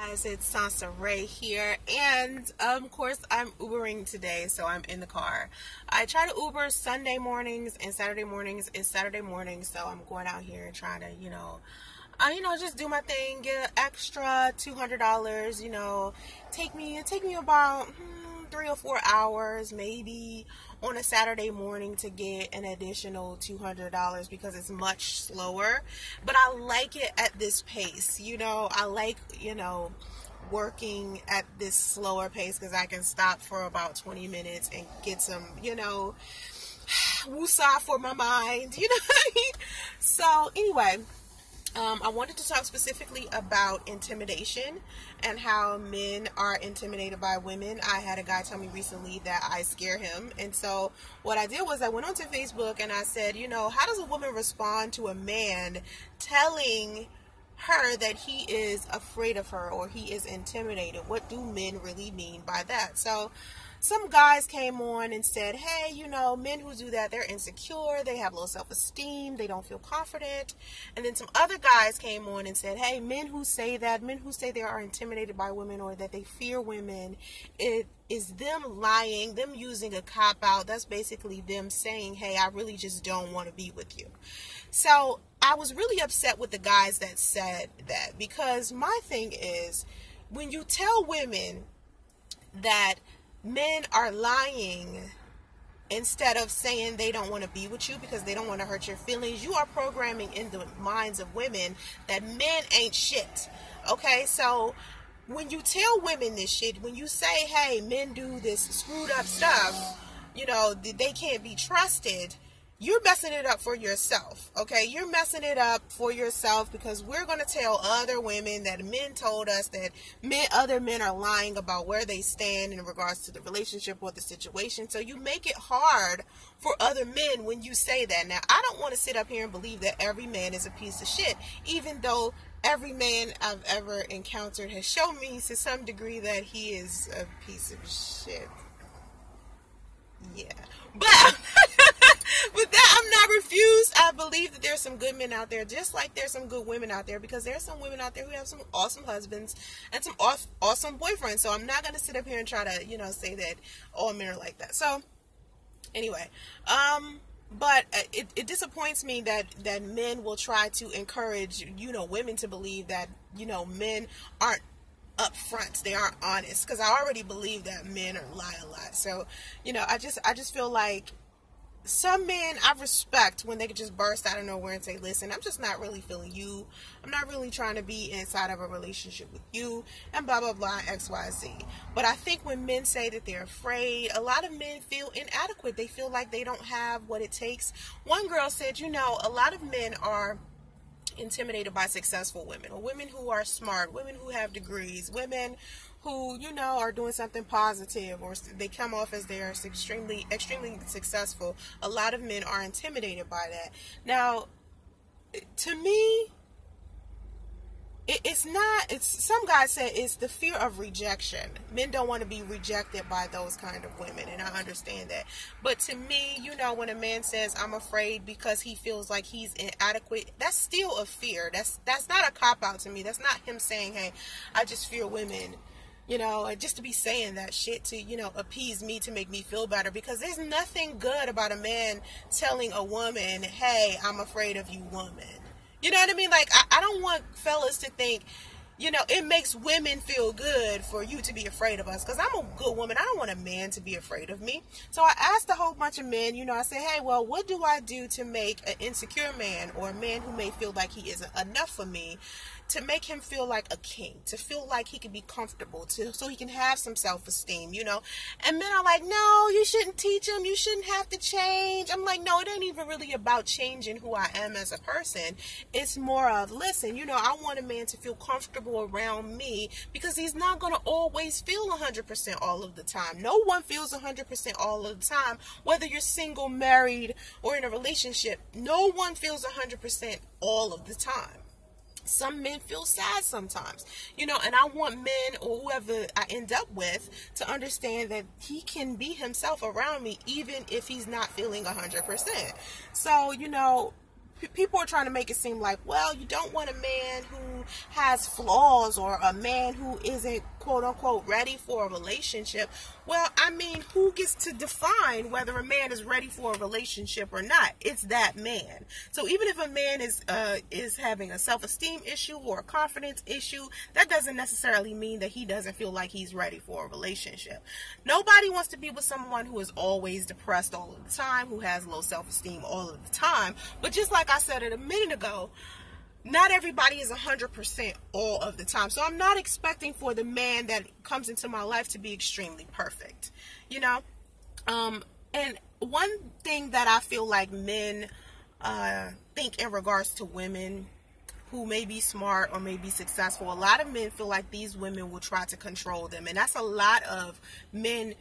Guys, it's Sansa Ray here, and of course I'm Ubering today, so I'm in the car. I try to Uber Sunday mornings, and Saturday mornings is Saturday mornings, so I'm going out here and trying to, just do my thing, get an extra $200, take me about 3 or 4 hours maybe on a Saturday morning to get an additional $200 because it's much slower, but I like it at this pace. I like working at this slower pace because I can stop for about 20 minutes and get some woosah for my mind, what I mean? So anyway, I wanted to talk specifically about intimidation and how men are intimidated by women. I had a guy tell me recently that I scare him. And so what I did was I went onto Facebook and I said, how does a woman respond to a man telling her that he is afraid of her or he is intimidated? What do men really mean by that? So some guys came on and said, hey, men who do that, they're insecure, they have low self-esteem, they don't feel confident. And then some other guys came on and said, hey, men who say they are intimidated by women or that they fear women, it is them lying, them using a cop-out. That's basically them saying, hey, I really just don't want to be with you. So I was really upset with the guys that said that, because my thing is, when you tell women that men are lying instead of saying they don't want to be with you because they don't want to hurt your feelings, you are programming in the minds of women that men ain't shit. Okay, so when you tell women this shit, when you say, hey, men do this screwed up stuff, they can't be trusted, you're messing it up for yourself, okay? You're messing it up for yourself because we're going to tell other women that men told us that other men are lying about where they stand in regards to the relationship or the situation. So you make it hard for other men when you say that. Now, I don't want to sit up here and believe that every man is a piece of shit, even though every man I've ever encountered has shown me to some degree that he is a piece of shit. Yeah. But with that, I'm not refused. I believe that there's some good men out there, just like there's some good women out there, because there's some women out there who have some awesome husbands and some awesome boyfriends. So I'm not going to sit up here and try to, say that all men are like that. So anyway, but it disappoints me that men will try to encourage, women to believe that, men aren't up front, they aren't honest, because I already believe that men lie a lot. So, I just feel like some men I respect when they could just burst out of nowhere and say, listen, I'm just not really feeling you. I'm not really trying to be inside of a relationship with you, and blah, blah, blah, X, Y, Z. But I think when men say that they're afraid, a lot of men feel inadequate. They feel like they don't have what it takes. One girl said, a lot of men are intimidated by successful women, or women who are smart, women who have degrees, women who, are doing something positive, or they come off as they're extremely successful. A lot of men are intimidated by that. Now, to me, it's some guys say it's the fear of rejection. Men don't want to be rejected by those kind of women, and I understand that. But to me, when a man says I'm afraid because he feels like he's inadequate, that's still a fear. That's not a cop-out to me. That's not him saying, hey, I just fear women, just to be saying that shit to, appease me, to make me feel better, because there's nothing good about a man telling a woman, hey, I'm afraid of you, woman. You know what I mean? Like, I don't want fellas to think, it makes women feel good for you to be afraid of us, because I'm a good woman. I don't want a man to be afraid of me. So I asked a whole bunch of men, I said, hey, well, what do I do to make an insecure man, or a man who may feel like he isn't enough for me, to make him feel like a king, to feel like he can be comfortable, so he can have some self-esteem, And men are like, no, you shouldn't teach him. You shouldn't have to change. I'm like, no, it ain't even really about changing who I am as a person. It's more of, listen, I want a man to feel comfortable around me, because he's not going to always feel 100% all of the time. No one feels 100% all of the time, whether you're single, married, or in a relationship. No one feels 100% all of the time. Some men feel sad sometimes, and I want men, or whoever I end up with, to understand that he can be himself around me, even if he's not feeling 100%. So, people are trying to make it seem like, well, you don't want a man who has flaws or a man who isn't quote unquote ready for a relationship. Well, I mean, who gets to define whether a man is ready for a relationship or not? It's that man. So even if a man is having a self-esteem issue or a confidence issue, that doesn't necessarily mean that he doesn't feel like he's ready for a relationship. Nobody wants to be with someone who is always depressed all of the time, who has low self-esteem all of the time. But just like I said it a minute ago, not everybody is 100% all of the time. So I'm not expecting for the man that comes into my life to be extremely perfect, you know? And one thing that I feel like men think in regards to women who may be smart or may be successful, a lot of men feel like these women will try to control them. And that's a lot of men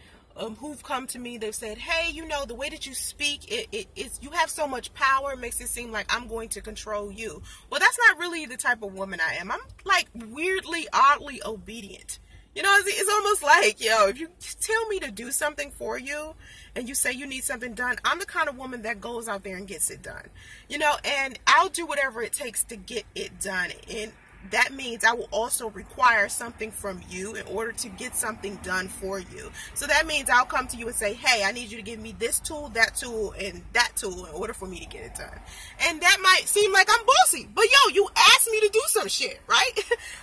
who've come to me. They've said, hey, you know, the way that you speak, it's you have so much power, it makes it seem like I'm going to control you. Well, that's not really the type of woman I am. I'm like weirdly, oddly obedient. You know, it's almost like, yo, if you tell me to do something for you and you say you need something done, I'm the kind of woman that goes out there and gets it done. You know, and I'll do whatever it takes to get it done. And that means I will also require something from you in order to get something done for you. So that means I'll come to you and say, hey, I need you to give me this tool, and that tool in order for me to get it done. And that might seem like I'm bossy, but yo, you asked me to do some shit, right?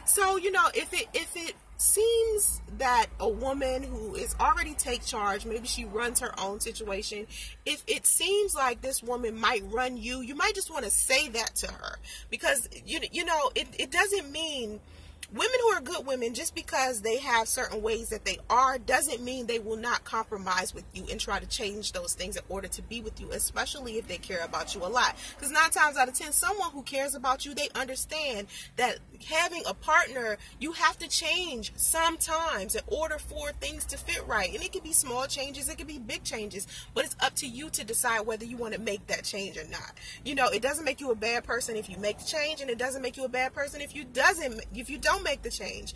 So, you know, if it seems that a woman who is already take charge, maybe she runs her own situation, if it seems like this woman might run you, you might just want to say that to her, because you know it doesn't mean women who are good women, just because they have certain ways that they are, doesn't mean they will not compromise with you and try to change those things in order to be with you, especially if they care about you a lot. Because 9 times out of 10, someone who cares about you, they understand that having a partner, you have to change sometimes in order for things to fit right. And it could be small changes, it could be big changes, but it's up to you to decide whether you want to make that change or not. You know, it doesn't make you a bad person if you make the change, and it doesn't make you a bad person if you don't make the change.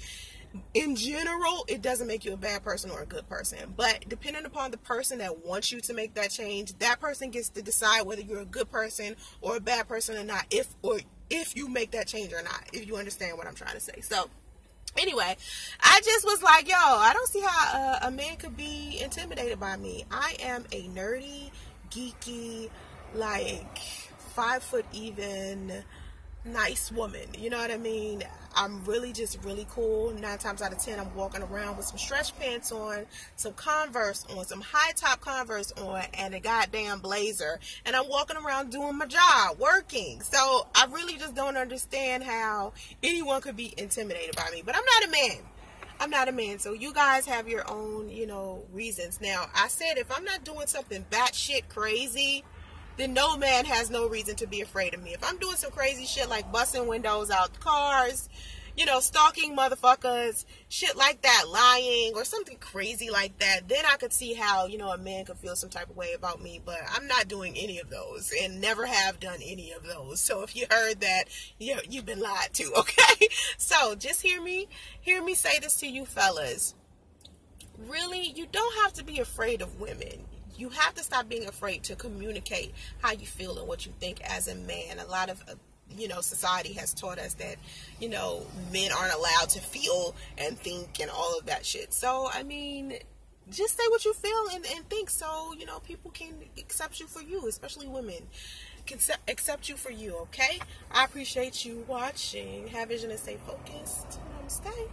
In general, it doesn't make you a bad person or a good person, but depending upon the person that wants you to make that change, that person gets to decide whether you're a good person or a bad person or not, if you make that change or not, if you understand what I'm trying to say. So anyway, I just was like, yo, I don't see how a man could be intimidated by me. I am a nerdy, geeky, like 5 foot even, nice woman. You know what I mean? I'm really just really cool. 9 times out of 10, I'm walking around with some stretch pants on, some Converse on, some high top Converse on, and a goddamn blazer. And I'm walking around doing my job, working. So I really just don't understand how anyone could be intimidated by me. But I'm not a man. I'm not a man. So you guys have your own, you know, reasons. Now, I said if I'm not doing something batshit crazy, then no man has no reason to be afraid of me. If I'm doing some crazy shit like busting windows out the cars, you know, stalking motherfuckers, shit like that, lying, or something crazy like that, then I could see how, you know, a man could feel some type of way about me. But I'm not doing any of those and never have done any of those. So if you heard that, you've been lied to, okay? So just hear me say this to you fellas. Really, you don't have to be afraid of women. You have to stop being afraid to communicate how you feel and what you think as a man. A lot of, you know, society has taught us that, you know, men aren't allowed to feel and think and all of that shit. So, I mean, just say what you feel and think, so, you know, people can accept you for you, especially women can accept you for you, okay? I appreciate you watching. Have vision and stay focused. Namaste.